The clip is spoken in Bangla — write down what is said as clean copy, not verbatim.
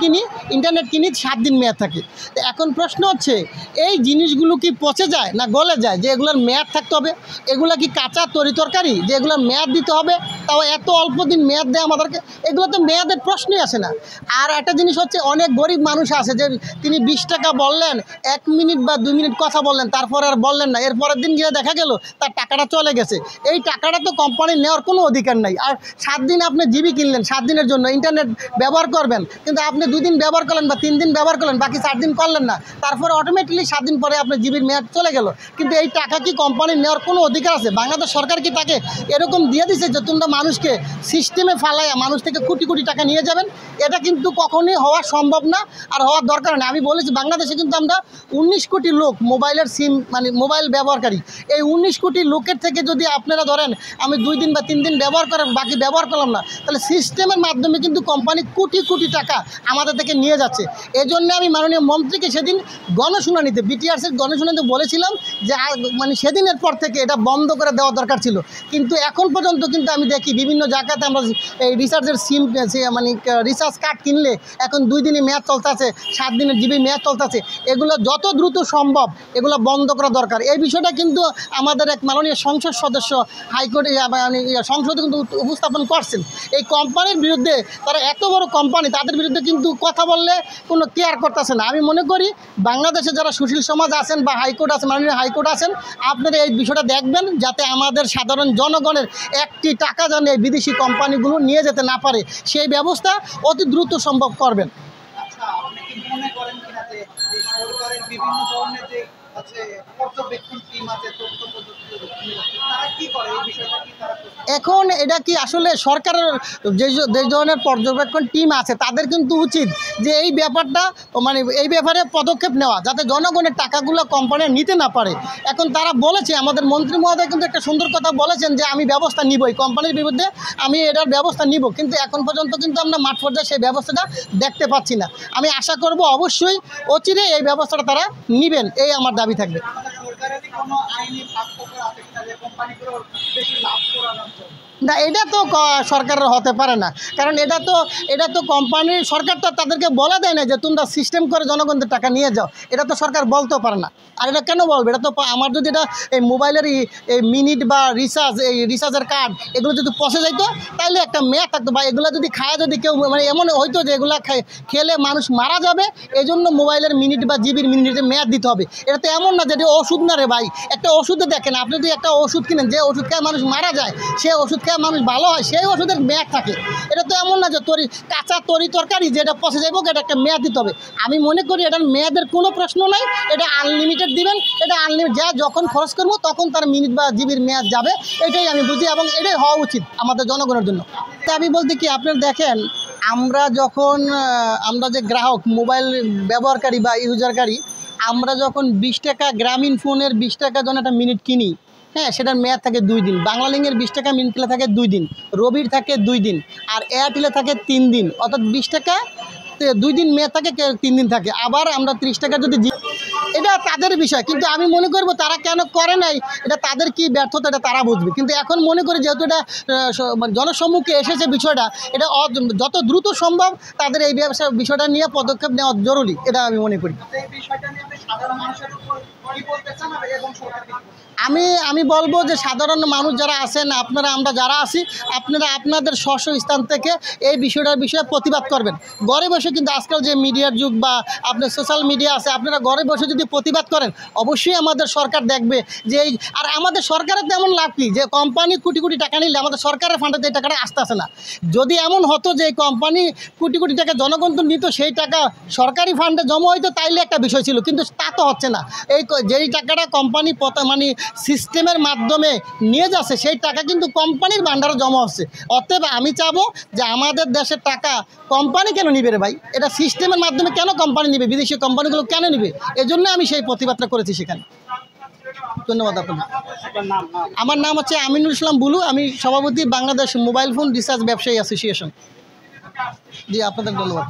কিনি, ইন্টারনেট কিনি, 7 দিন মেয়াদ থাকে। তো এখন প্রশ্ন হচ্ছে এই জিনিসগুলো কি পচে যায় না গলে যায়, যে এগুলোর মেয়াদ থাকতে হবে? এগুলো কি কাঁচা তরিতরকারি যে এগুলোর মেয়াদ দিতে হবে? তাও এত অল্প দিন মেয়াদ দেয় আমাদেরকে, এগুলো তো মেয়াদের প্রশ্নই আসে না। আর একটা জিনিস হচ্ছে, অনেক গরিব মানুষ আছে যে তিনি 20 টাকা বললেন, 1 মিনিট বা 2 মিনিট কথা বললেন, তারপর আর বললেন না, এরপরের দিন গিয়ে দেখা গেল তার টাকাটা চলে গেছে। এই টাকাটা তো কোম্পানির নেওয়ার কোনো অধিকার নাই। আর 7 দিন আপনি জিবি কিনলেন, 7 দিনের জন্য ইন্টারনেট ব্যবহার করবেন, কিন্তু আপনি 2 দিন ব্যবহার করলেন বা 3 দিন ব্যবহার করলেন, বাকি 4 দিন করলেন না, তারপরে অটোমেটিকলি 7 দিন পরে আপনার জিবির মেয়াদ চলে গেল। কিন্তু এই টাকা কি কোম্পানির নেওয়ার কোনো অধিকার আছে? বাংলাদেশ সরকার কি তাকে এরকম দিয়ে দিছে যে তোমরা মানুষকে সিস্টেমে ফালাইয়া মানুষ থেকে কোটি কোটি টাকা নিয়ে যাবেন? এটা কিন্তু কখনোই হওয়া সম্ভব না, আর হওয়ার দরকার নেই। আমি বলেছি, বাংলাদেশে কিন্তু আমরা 19 কোটি লোক মোবাইলের সিম মানে মোবাইল ব্যবহারকারী। এই 19 কোটি লোকের থেকে যদি আপনারা ধরেন আমি 2 দিন বা 3 দিন ব্যবহার করেন, বাকি ব্যবহার করলাম না, তাহলে সিস্টেমের মাধ্যমে কিন্তু কোম্পানি কোটি কোটি টাকা আমাদের থেকে নিয়ে যাচ্ছে। এই জন্য আমি মাননীয় মন্ত্রীকে সেদিন গণশুনানিতে, বিটিআরসির গণশুনানিতে বলেছিলাম যে মানে সেদিনের পর থেকে এটা বন্ধ করে দেওয়া দরকার ছিল। কিন্তু এখন পর্যন্ত কিন্তু আমি দেখি বিভিন্ন জায়গাতে আমরা এই রিচার্জের সিম মানে রিচার্জ কার্ড কিনলে এখন 2 দিনে মেয়াদ চলতেছে, 7 দিনের জিবি মেয়াদ চলতেছে। এগুলো যত দ্রুত সম্ভব এগুলো বন্ধ করা দরকার। এই বিষয়টা কিন্তু আমাদের এক মাননীয় সংসদ সদস্য হাইকোর্টে সংসদে কিন্তু উপস্থাপন করছেন। এই কোম্পানির বিরুদ্ধে, তারা এত বড় কোম্পানি, তাদের বিরুদ্ধে কিন্তু কথা বললে কোনো কেয়ার করতেছে না। আমি মনে করি বাংলাদেশে যারা সুশীল সমাজ আছেন বা হাইকোর্ট আছেন, মাননীয় হাইকোর্ট আছেন, আপনারা এই বিষয়টা দেখবেন যাতে আমাদের সাধারণ জনগণের একটি টাকা যেন এই বিদেশি কোম্পানিগুলো নিয়ে যেতে না পারে, সেই ব্যবস্থা অতি দ্রুত সম্ভব করবেন। আচ্ছা, আপনি কি মনে করেন কিনা যে সরকারের বিভিন্ন ধরনের যে পর্যবেক্ষণ টিম আছে, তথ্য প্রযুক্তি, তারা কি করে এই বিষয়টা কি তারা? এখন এটা কি আসলে সরকারের যে ধরনের পর্যবেক্ষণ টিম আছে তাদের কিন্তু উচিত যে এই ব্যাপারটা মানে এই ব্যাপারে পদক্ষেপ নেওয়া, যাতে জনগণের টাকাগুলো কোম্পানি নিতে না পারে। এখন তারা বলেছে, আমাদের মন্ত্রী মহোদয় কিন্তু একটা সুন্দর কথা বলেছেন যে আমি ব্যবস্থা নিব, এই কোম্পানির বিরুদ্ধে আমি এটার ব্যবস্থা নিব, কিন্তু এখন পর্যন্ত কিন্তু আমরা মাঠ পর্যায়ে সেই ব্যবস্থাটা দেখতে পাচ্ছি না। আমি আশা করব অবশ্যই অচিরে এই ব্যবস্থাটা তারা নেবেন, এই আমার দাবি থাকবে। সরকারের কোনো আইনি ভাগফোকর আছে কিনা যে কোম্পানিগুলো বেশি লাভ করানোর জন্য? না, এটা তো সরকারের হতে পারে না, কারণ এটা তো কোম্পানির, সরকার তো তাদেরকে বলে দেয় না যে তোমরা সিস্টেম করে জনগণদের টাকা নিয়ে যাও। এটা তো সরকার বলতেও পারে না। আর এটা কেন বলবে? এটা তো আমার যদি এটা এই মোবাইলের এই মিনিট বা রিচার্জের কার্ড এগুলো যদি পচে যাইতো, তাহলে একটা মেয়াদ থাকতো, বা এগুলো যদি খায়, যদি কেউ মানে এমন হইতো যে এগুলো খেলে মানুষ মারা যাবে, এই জন্য মোবাইলের মিনিট বা জিবির মিনিটের মেয়াদ দিতে হবে। এটা তো এমন না যে ওষুধ না রে ভাই, একটা ওষুধে দেখেন, আপনি যদি একটা ওষুধ কিনেন, যে ওষুধ খেয়ে মানুষ মারা যায়, সে ওষুধ খেয়ে মানুষ ভালো হয়, সেই ওষুধের মেয়াদ থাকে। এটা তো এমন না যে কাঁচা তরকারি যেটা পচে যাইব, এটা একটা মেয়াদ দিতে হবে। আমি মনে করি এটার মেয়াদের কোনো প্রশ্ন নাই, এটা আনলিমিটেড দিবেন, এটা আনলিমিটেড, যা যখন খরচ করবো তখন তার মিনিট বা জিবির মেয়াদ যাবে, এটাই আমি বুঝি, এবং এটাই হওয়া উচিত আমাদের জনগণের জন্য। তা আমি বলতে কি, আপনারা দেখেন, আমরা যে গ্রাহক, মোবাইল ব্যবহারকারী বা ইউজারকারী, আমরা যখন 20 টাকা গ্রামীণ ফোনের 20 টাকা যখন একটা মিনিট কিনি, হ্যাঁ, সেটার মেয়াদ থাকে 2 দিন। বাংলালিংকের 20 টাকা মিনিটে থাকে 2 দিন, রবির থাকে 2 দিন, আর এয়ারটেলে থাকে 3 দিন। অর্থাৎ 20 টাকা 2 দিন মেয়াদ থাকে, 3 দিন থাকে। আবার আমরা 30 টাকা যদি, এটা তাদের বিষয়, কিন্তু আমি মনে করব তারা কেন করে নাই, এটা তাদের কি ব্যর্থতা, এটা তারা বুঝবে। কিন্তু এখন মনে করি যেহেতু এটা জনসম্মুখে এসেছে বিষয়টা, এটা যত দ্রুত সম্ভব তাদের এই বিষয়টা নিয়ে পদক্ষেপ নেওয়া জরুরি, এটা আমি মনে করি। আমি বলবো যে সাধারণ মানুষ যারা আছেন, আমরা যারা আছি, আপনারা আপনাদের স্ব স্থান থেকে এই বিষয়টার বিষয়ে প্রতিবাদ করবেন। ঘরে বসে কিন্তু আজকাল যে মিডিয়ার যুগ বা আপনার সোশ্যাল মিডিয়া আছে, আপনারা ঘরে বসে যদি প্রতিবাদ করেন, অবশ্যই আমাদের সরকার দেখবে যে আর আমাদের সরকারের তেমন লাভ কি, যে কোম্পানি কোটি কোটি টাকা নিলে আমাদের সরকারের ফান্ডে এই টাকাটা আসতেছে না। যদি এমন হতো যে কোম্পানি কোটি কোটি টাকা জনগণ তো নিত, সেই টাকা সরকারি ফান্ডে জমা হইতো, তাইলে একটা বিষয় ছিল, কিন্তু তা তো হচ্ছে না। যেই টাকাটা কোম্পানি মানে সিস্টেমের মাধ্যমে নিয়ে যাচ্ছে, সেই টাকা কিন্তু কোম্পানির ভান্ডারে জমা হচ্ছে। অতএব আমি চাবো যে আমাদের দেশের টাকা কোম্পানি কেন নিবে রে ভাই, এটা সিস্টেমের মাধ্যমে কেন কোম্পানি নিবে, বিদেশি কোম্পানিগুলো কেন নিবে? এজন্য আমি সেই প্রতিবাদটা করেছি সেখানে। ধন্যবাদ আপনাকে। আমার নাম হচ্ছে আমিনুল ইসলাম বুলু, আমি সভাপতি বাংলাদেশ মোবাইল ফোন রিচার্জ ব্যবসায়ী অ্যাসোসিয়েশন। জি, আপনাদের ধন্যবাদ।